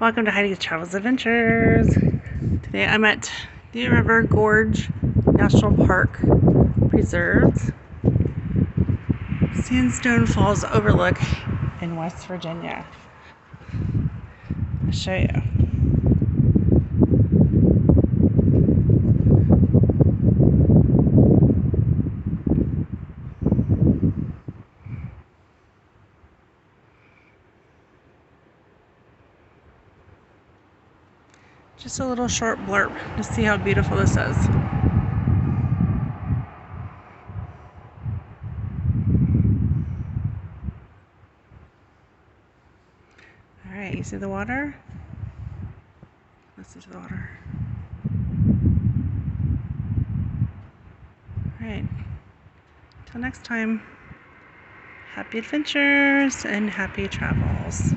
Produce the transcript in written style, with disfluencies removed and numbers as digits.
Welcome to Heidi's Travels Adventures. Today I'm at the River Gorge National Park Preserves, Sandstone Falls Overlook in West Virginia. I'll show you. Just a little short blurb to see how beautiful this is. Alright, you see the water? Listen to the water. Alright, till next time, happy adventures and happy travels.